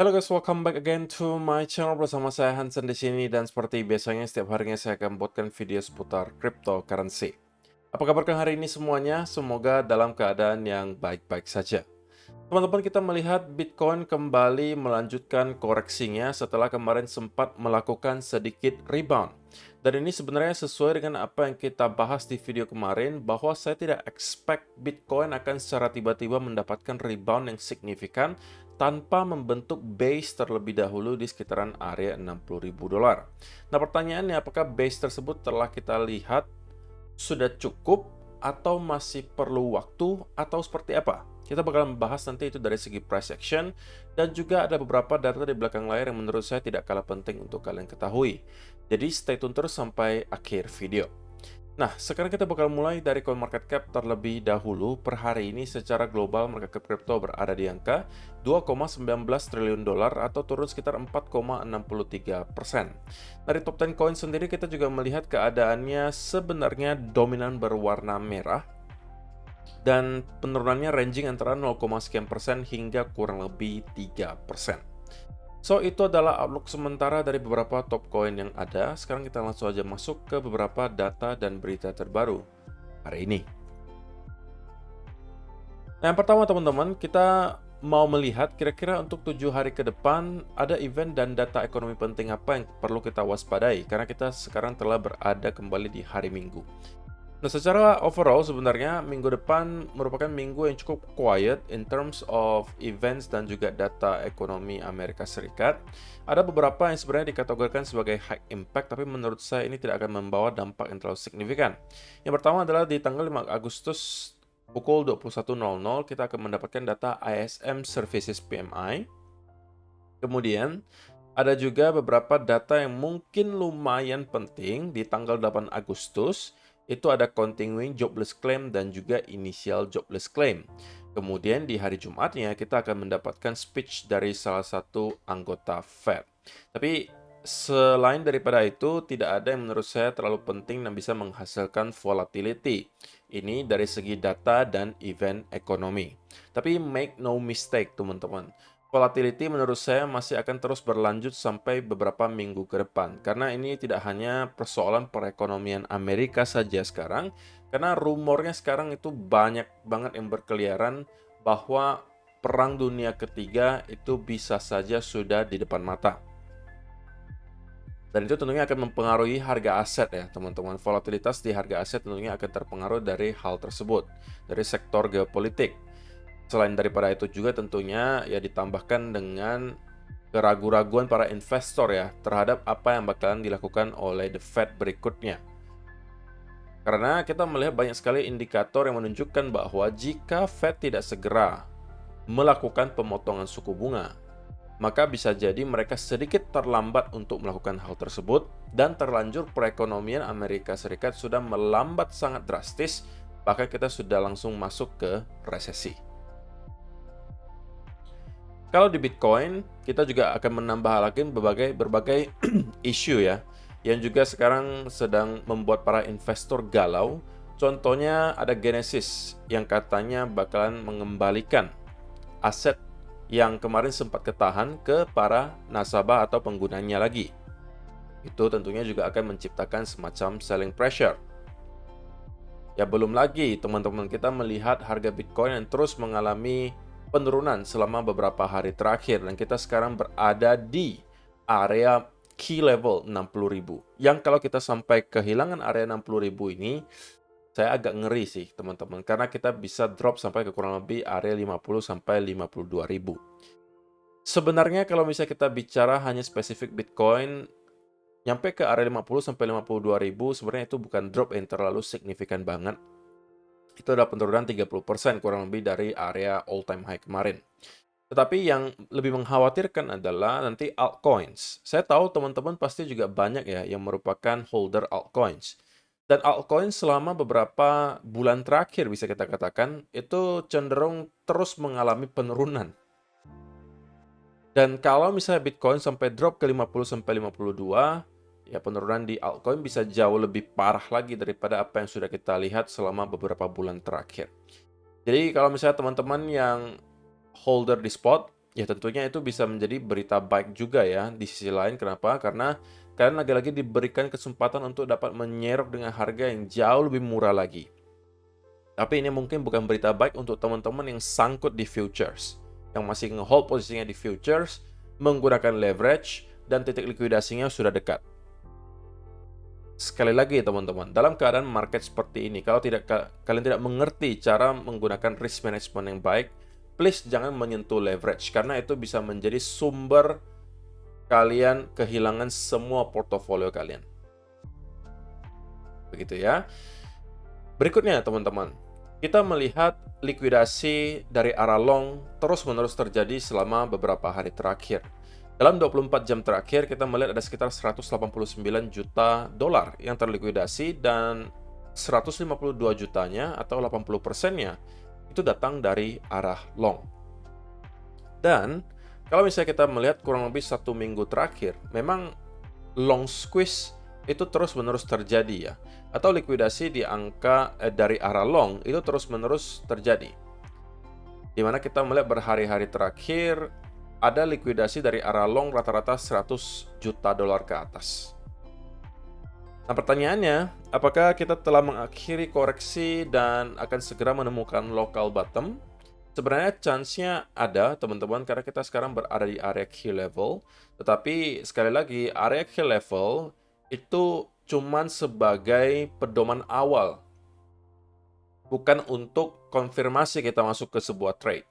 Halo guys, welcome back again to my channel bersama saya Hansen di sini dan seperti biasanya setiap harinya saya akan buatkan video seputar cryptocurrency. Apa kabar hari ini semuanya? Semoga dalam keadaan yang baik-baik saja. Teman-teman, kita melihat Bitcoin kembali melanjutkan koreksinya setelah kemarin sempat melakukan sedikit rebound. Dan ini sebenarnya sesuai dengan apa yang kita bahas di video kemarin, bahwa saya tidak expect Bitcoin akan secara tiba-tiba mendapatkan rebound yang signifikan tanpa membentuk base terlebih dahulu di sekitaran area $60.000. Nah, pertanyaannya, apakah base tersebut telah kita lihat sudah cukup atau masih perlu waktu atau seperti apa? Kita bakal membahas nanti itu dari segi price action dan juga ada beberapa data di belakang layar yang menurut saya tidak kalah penting untuk kalian ketahui. Jadi stay tune terus sampai akhir video. Nah, sekarang kita bakal mulai dari CoinMarketCap terlebih dahulu. Per hari ini secara global market cap crypto berada di angka 2,19 triliun dolar atau turun sekitar 4,63%. Dari top 10 coin sendiri kita juga melihat keadaannya sebenarnya dominan berwarna merah dan penurunannya ranging antara 0, sekian persen hingga kurang lebih 3%. So, itu adalah outlook sementara dari beberapa top coin yang ada. Sekarang kita langsung aja masuk ke beberapa data dan berita terbaru hari ini. Nah, yang pertama teman-teman, kita mau melihat kira-kira untuk 7 hari ke depan ada event dan data ekonomi penting apa yang perlu kita waspadai, karena kita sekarang telah berada kembali di hari Minggu. Nah, secara overall sebenarnya minggu depan merupakan minggu yang cukup quiet in terms of events dan juga data ekonomi Amerika Serikat. Ada beberapa yang sebenarnya dikategorikan sebagai high impact, tapi menurut saya ini tidak akan membawa dampak yang terlalu signifikan. Yang pertama adalah di tanggal 5 Agustus pukul 21.00 kita akan mendapatkan data ISM Services PMI. Kemudian ada juga beberapa data yang mungkin lumayan penting di tanggal 8 Agustus. Itu ada continuing jobless claim dan juga initial jobless claim. Kemudian di hari Jumatnya kita akan mendapatkan speech dari salah satu anggota Fed. Tapi selain daripada itu tidak ada yang menurut saya terlalu penting dan bisa menghasilkan volatility. Ini dari segi data dan event ekonomi. Tapi make no mistake teman-teman, volatility menurut saya masih akan terus berlanjut sampai beberapa minggu ke depan. Karena ini tidak hanya persoalan perekonomian Amerika saja sekarang, karena rumornya sekarang itu banyak banget yang berkeliaran bahwa Perang Dunia Ketiga itu bisa saja sudah di depan mata. Dan itu tentunya akan mempengaruhi harga aset ya teman-teman. Volatilitas di harga aset tentunya akan terpengaruh dari hal tersebut, dari sektor geopolitik. Selain daripada itu juga tentunya ya ditambahkan dengan keraguan-raguan para investor ya terhadap apa yang bakalan dilakukan oleh The Fed berikutnya. Karena kita melihat banyak sekali indikator yang menunjukkan bahwa jika Fed tidak segera melakukan pemotongan suku bunga, maka bisa jadi mereka sedikit terlambat untuk melakukan hal tersebut dan terlanjur perekonomian Amerika Serikat sudah melambat sangat drastis, bahkan kita sudah langsung masuk ke resesi. Kalau di Bitcoin, kita juga akan menambah lagi berbagai isu ya, yang juga sekarang sedang membuat para investor galau. Contohnya ada Genesis yang katanya bakalan mengembalikan aset yang kemarin sempat ketahan ke para nasabah atau penggunanya lagi. Itu tentunya juga akan menciptakan semacam selling pressure. Ya belum lagi teman-teman kita melihat harga Bitcoin yang terus mengalami penurunan selama beberapa hari terakhir dan kita sekarang berada di area key level 60.000. Yang kalau kita sampai kehilangan area 60.000 ini, saya agak ngeri sih teman-teman, karena kita bisa drop sampai ke kurang lebih area 50 sampai 52.000. Sebenarnya kalau misalnya kita bicara hanya spesifik Bitcoin, nyampe ke area 50 sampai 52.000 sebenarnya itu bukan drop yang terlalu signifikan banget. Itu adalah penurunan 30% kurang lebih dari area all time high kemarin. Tetapi yang lebih mengkhawatirkan adalah nanti altcoins. Saya tahu teman-teman pasti juga banyak ya yang merupakan holder altcoins. Dan altcoins selama beberapa bulan terakhir bisa kita katakan itu cenderung terus mengalami penurunan. Dan kalau misalnya Bitcoin sampai drop ke 50 sampai 52, ya penurunan di altcoin bisa jauh lebih parah lagi daripada apa yang sudah kita lihat selama beberapa bulan terakhir. Jadi kalau misalnya teman-teman yang holder di spot, ya tentunya itu bisa menjadi berita baik juga ya di sisi lain. Kenapa? Karena kalian lagi-lagi diberikan kesempatan untuk dapat menyerok dengan harga yang jauh lebih murah lagi. Tapi ini mungkin bukan berita baik untuk teman-teman yang sangkut di futures, yang masih nge-hold posisinya di futures, menggunakan leverage, dan titik likuidasinya sudah dekat. Sekali lagi teman-teman, dalam keadaan market seperti ini, kalau kalian tidak mengerti cara menggunakan risk management yang baik, please jangan menyentuh leverage, karena itu bisa menjadi sumber kalian kehilangan semua portofolio kalian. Begitu ya. Berikutnya teman-teman, kita melihat likuidasi dari arah long terus-menerus terjadi selama beberapa hari terakhir. Dalam 24 jam terakhir, kita melihat ada sekitar 189 juta dolar yang terlikuidasi dan 152 jutanya atau 80%-nya itu datang dari arah long. Dan kalau misalnya kita melihat kurang lebih 1 minggu terakhir, memang long squeeze itu terus-menerus terjadi ya. Atau likuidasi di angka dari arah long itu terus-menerus terjadi. Di mana kita melihat berhari-hari terakhir ada likuidasi dari arah long rata-rata 100 juta dolar ke atas. Nah pertanyaannya, apakah kita telah mengakhiri koreksi dan akan segera menemukan local bottom? Sebenarnya chance-nya ada teman-teman karena kita sekarang berada di area key level. Tetapi sekali lagi area key level itu cuman sebagai pedoman awal. Bukan untuk konfirmasi kita masuk ke sebuah trade.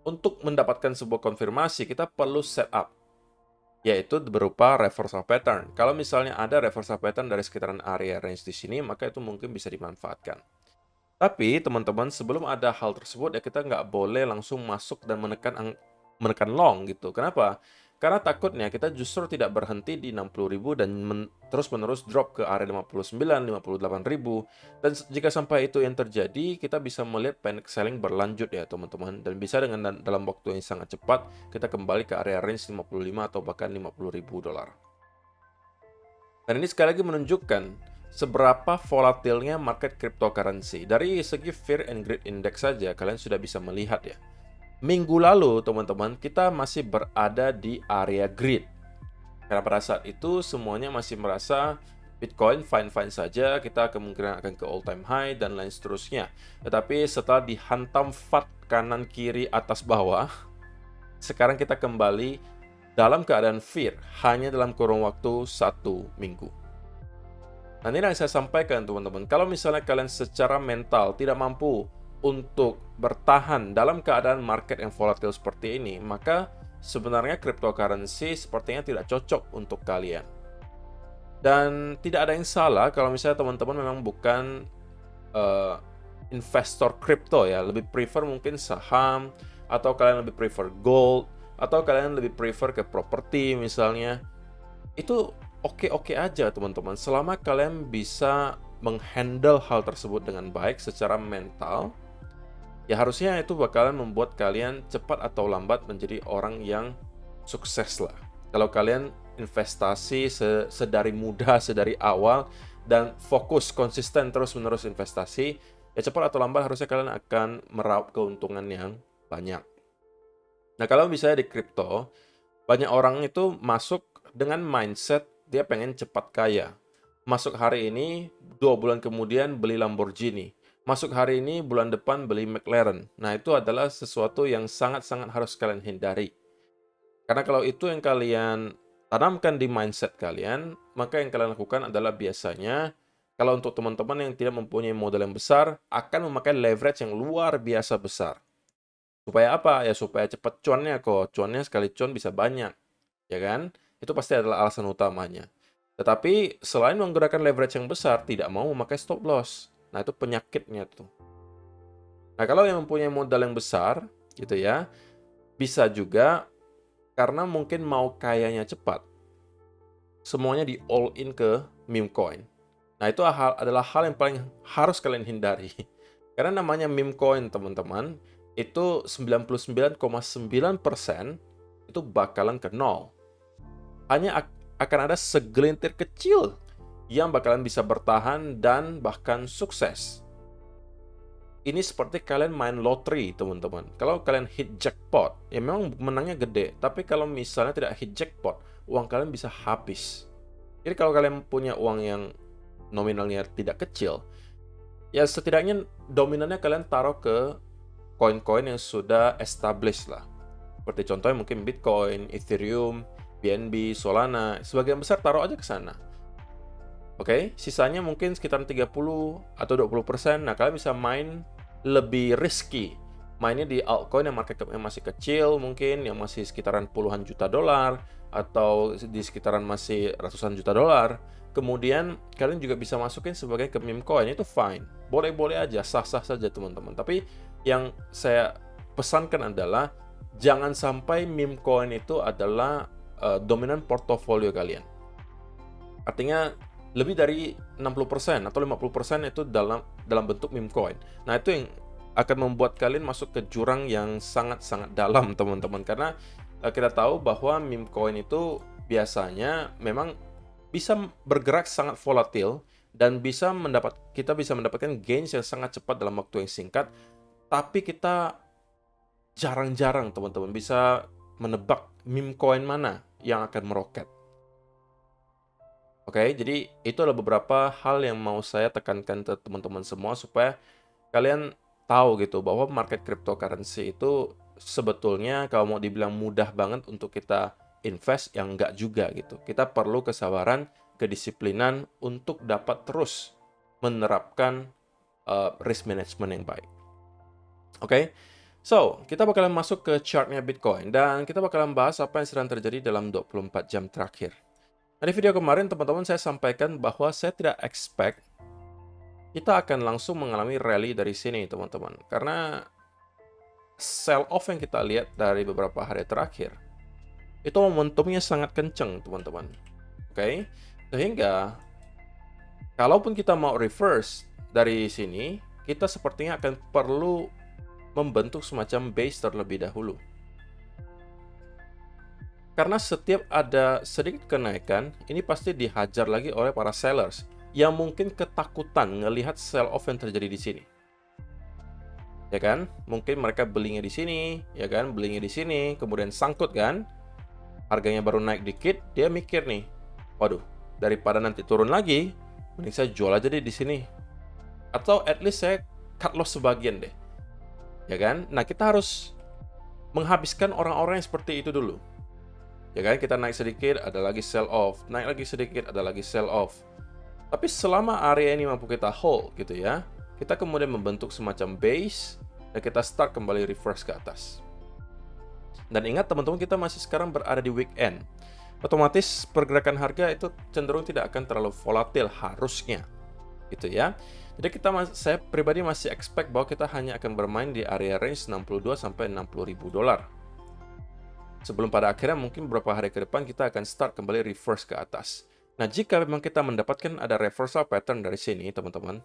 Untuk mendapatkan sebuah konfirmasi, kita perlu setup, yaitu berupa reversal pattern. Kalau misalnya ada reversal pattern dari sekitaran area range di sini, maka itu mungkin bisa dimanfaatkan. Tapi, teman-teman, sebelum ada hal tersebut, ya kita nggak boleh langsung masuk dan menekan long gitu. Kenapa? Karena takutnya kita justru tidak berhenti di 60.000 dan terus-menerus drop ke area 59, 58.000. Dan jika sampai itu yang terjadi, kita bisa melihat panic selling berlanjut ya teman-teman. Dan bisa dengan dalam waktu yang sangat cepat, kita kembali ke area range 55 atau bahkan 50.000 dolar. Dan ini sekali lagi menunjukkan seberapa volatilnya market cryptocurrency. Dari segi Fear and Greed Index saja, kalian sudah bisa melihat ya. Minggu lalu, teman-teman, kita masih berada di area greed. Karena pada saat itu, semuanya masih merasa Bitcoin fine-fine saja, kita kemungkinan akan ke all-time high, dan lain seterusnya. Tetapi setelah dihantam FUD kanan, kiri, atas, bawah, sekarang kita kembali dalam keadaan fear, hanya dalam kurun waktu 1 minggu. Nah, ini yang saya sampaikan, teman-teman. Kalau misalnya kalian secara mental tidak mampu untuk bertahan dalam keadaan market yang volatil seperti ini, maka sebenarnya cryptocurrency sepertinya tidak cocok untuk kalian. Dan tidak ada yang salah kalau misalnya teman-teman memang bukan investor crypto ya, lebih prefer mungkin saham, atau kalian lebih prefer gold, atau kalian lebih prefer ke properti misalnya. Itu oke-oke aja teman-teman, selama kalian bisa menghandle hal tersebut dengan baik secara mental. Ya harusnya itu bakalan membuat kalian cepat atau lambat menjadi orang yang sukses lah. Kalau kalian investasi sedari muda, sedari awal, dan fokus konsisten terus-menerus investasi, ya cepat atau lambat harusnya kalian akan meraup keuntungan yang banyak. Nah kalau misalnya di kripto, banyak orang itu masuk dengan mindset dia pengen cepat kaya. Masuk hari ini, 2 bulan kemudian beli Lamborghini. Masuk hari ini, bulan depan beli McLaren. Nah, itu adalah sesuatu yang sangat-sangat harus kalian hindari. Karena kalau itu yang kalian tanamkan di mindset kalian, maka yang kalian lakukan adalah biasanya, kalau untuk teman-teman yang tidak mempunyai modal yang besar, akan memakai leverage yang luar biasa besar. Supaya apa? Ya supaya cepat cuannya kok. Cuannya sekali cuan bisa banyak. Ya kan? Itu pasti adalah alasan utamanya. Tetapi selain menggunakan leverage yang besar, tidak mau memakai stop loss. Nah, itu penyakitnya tuh. Nah, kalau yang mempunyai modal yang besar, gitu ya, bisa juga karena mungkin mau kayanya cepat, semuanya di all in ke meme coin. Nah, itu adalah hal yang paling harus kalian hindari. Karena namanya meme coin, teman-teman, itu 99,9% itu bakalan ke nol. Hanya akan ada segelintir kecil yang bakalan bisa bertahan dan bahkan sukses. ini seperti kalian main loteri, teman-teman. Kalau kalian hit jackpot, ya memang menangnya gede. Tapi kalau misalnya tidak hit jackpot, uang kalian bisa habis. Jadi kalau kalian punya uang yang nominalnya tidak kecil, ya setidaknya dominannya kalian taruh ke koin-koin yang sudah established lah. Seperti contohnya mungkin Bitcoin, Ethereum, BNB, Solana. Sebagian besar taruh aja ke sana. Oke, sisanya mungkin sekitar 30 atau 20%. Nah, kalian bisa main lebih risky. Mainnya di altcoin yang market cap-nya masih kecil, mungkin yang masih sekitaran puluhan juta dolar, atau di sekitaran masih ratusan juta dolar. Kemudian, kalian juga bisa masukin sebagai ke meme coin, itu fine. Boleh-boleh aja, sah-sah saja teman-teman. Tapi yang saya pesankan adalah, jangan sampai meme coin itu adalah dominan portofolio kalian. Artinya, lebih dari 60% atau 50% itu dalam bentuk meme coin. Nah, itu yang akan membuat kalian masuk ke jurang yang sangat-sangat dalam, teman-teman. Karena kita tahu bahwa meme coin itu biasanya memang bisa bergerak sangat volatil dan kita bisa mendapatkan gains yang sangat cepat dalam waktu yang singkat. Tapi kita jarang-jarang, teman-teman, bisa menebak meme coin mana yang akan meroket. Oke, jadi itu adalah beberapa hal yang mau saya tekankan ke teman-teman semua supaya kalian tahu gitu bahwa market cryptocurrency itu sebetulnya kalau mau dibilang mudah banget untuk kita invest, yang enggak juga gitu. Kita perlu kesabaran, kedisiplinan untuk dapat terus menerapkan risk management yang baik. Oke, so kita bakalan masuk ke chartnya Bitcoin dan kita bakalan bahas apa yang sedang terjadi dalam 24 jam terakhir. Nah, di video kemarin, teman-teman, saya sampaikan bahwa saya tidak expect kita akan langsung mengalami rally dari sini, teman-teman. Karena sell-off yang kita lihat dari beberapa hari terakhir, itu momentumnya sangat kenceng, teman-teman. Oke? Sehingga, kalaupun kita mau reverse dari sini, kita sepertinya akan perlu membentuk semacam base terlebih dahulu. Karena setiap ada sedikit kenaikan, ini pasti dihajar lagi oleh para sellers yang mungkin ketakutan ngelihat sell-off yang terjadi di sini. Ya kan? Mungkin mereka belinya di sini, ya kan? Belinya di sini, kemudian sangkut kan? Harganya baru naik dikit, dia mikir nih, waduh, daripada nanti turun lagi, mending saya jual aja deh di sini. Atau at least saya cut loss sebagian deh. Ya kan? Nah, kita harus menghabiskan orang-orang yang seperti itu dulu. Ya kan, kita naik sedikit, ada lagi sell off, naik lagi sedikit, ada lagi sell off. Tapi selama area ini mampu kita hold gitu ya, kita kemudian membentuk semacam base dan kita start kembali reverse ke atas. Dan ingat teman-teman, kita masih sekarang berada di weekend. Otomatis pergerakan harga itu cenderung tidak akan terlalu volatil harusnya. Gitu ya. Jadi saya pribadi masih expect bahwa kita hanya akan bermain di area range 62 sampai 60 ribu dolar. Sebelum pada akhirnya mungkin beberapa hari ke depan kita akan start kembali reverse ke atas. Nah, jika memang kita mendapatkan ada reversal pattern dari sini, teman-teman,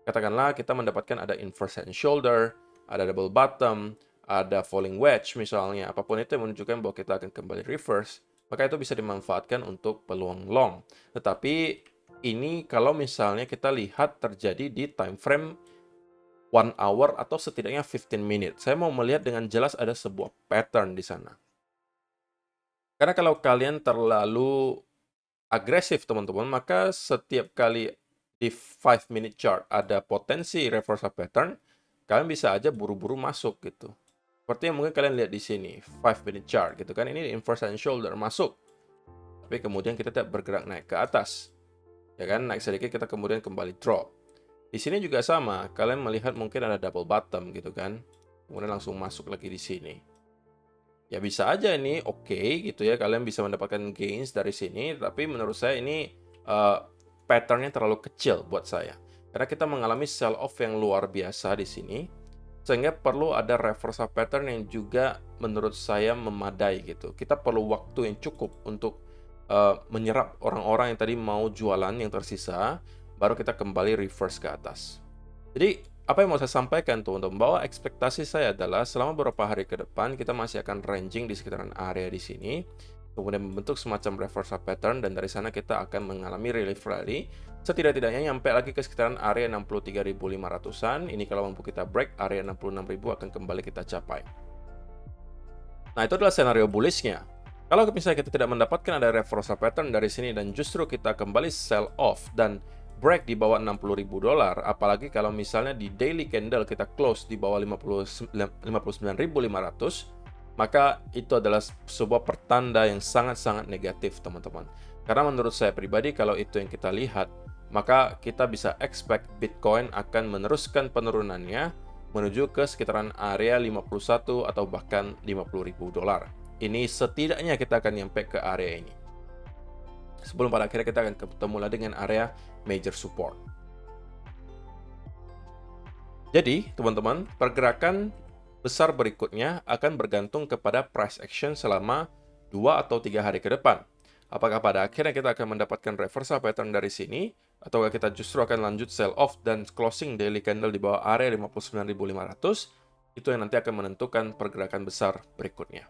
katakanlah kita mendapatkan ada inverse head and shoulder, ada double bottom, ada falling wedge misalnya, apapun itu yang menunjukkan bahwa kita akan kembali reverse, maka itu bisa dimanfaatkan untuk peluang long. Tetapi ini kalau misalnya kita lihat terjadi di time frame 1 hour atau setidaknya 15 minutes. Saya mau melihat dengan jelas ada sebuah pattern di sana. Karena kalau kalian terlalu agresif, teman-teman, maka setiap kali di 5-minute chart ada potensi reversal pattern, kalian bisa aja buru-buru masuk gitu. Seperti yang mungkin kalian lihat di sini, 5-minute chart gitu kan, ini inverse head and shoulder masuk. Tapi kemudian kita tidak bergerak naik ke atas. Ya kan, naik sedikit kita kemudian kembali drop. Di sini juga sama, kalian melihat mungkin ada double bottom gitu kan. Kemudian langsung masuk lagi di sini. Ya bisa aja ini oke gitu ya, kalian bisa mendapatkan gains dari sini, tapi menurut saya ini patternnya terlalu kecil buat saya. Karena kita mengalami sell off yang luar biasa di sini, sehingga perlu ada reversal pattern yang juga menurut saya memadai gitu. Kita perlu waktu yang cukup untuk menyerap orang-orang yang tadi mau jualan yang tersisa, baru kita kembali reverse ke atas. Jadi apa yang mau saya sampaikan teman-teman, bahwa ekspektasi saya adalah selama beberapa hari ke depan kita masih akan ranging di sekitaran area di sini. kemudian membentuk semacam reversal pattern, dan dari sana kita akan mengalami relief rally setidak-tidaknya nyampe lagi ke sekitaran area 63.500-an. Ini kalau mampu kita break, area 66.000 akan kembali kita capai. Nah, itu adalah senario bullishnya. Kalau misalnya kita tidak mendapatkan ada reversal pattern dari sini dan justru kita kembali sell off dan break di bawah $60.000, apalagi kalau misalnya di daily candle kita close di bawah 59.500, maka itu adalah sebuah pertanda yang sangat-sangat negatif, teman-teman. Karena menurut saya pribadi, kalau itu yang kita lihat, maka kita bisa expect Bitcoin akan meneruskan penurunannya menuju ke sekitaran area 51 atau bahkan $50.000. Ini setidaknya kita akan nyampe ke area ini. Sebelum pada akhirnya kita akan ketemu lagi dengan area major support. Jadi, teman-teman, pergerakan besar berikutnya akan bergantung kepada price action selama 2 atau 3 hari ke depan. Apakah pada akhirnya kita akan mendapatkan reversal pattern dari sini, ataukah kita justru akan lanjut sell off dan closing daily candle di bawah area 59.500, itu yang nanti akan menentukan pergerakan besar berikutnya.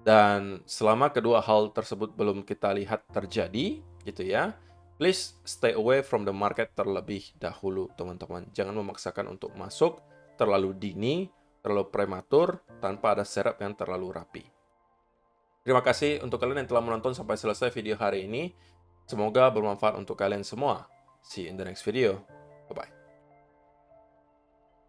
Dan selama kedua hal tersebut belum kita lihat terjadi, gitu ya, please stay away from the market terlebih dahulu, teman-teman. Jangan memaksakan untuk masuk terlalu dini, terlalu prematur, tanpa ada setup yang terlalu rapi. Terima kasih untuk kalian yang telah menonton sampai selesai video hari ini. Semoga bermanfaat untuk kalian semua. See you in the next video. Bye-bye.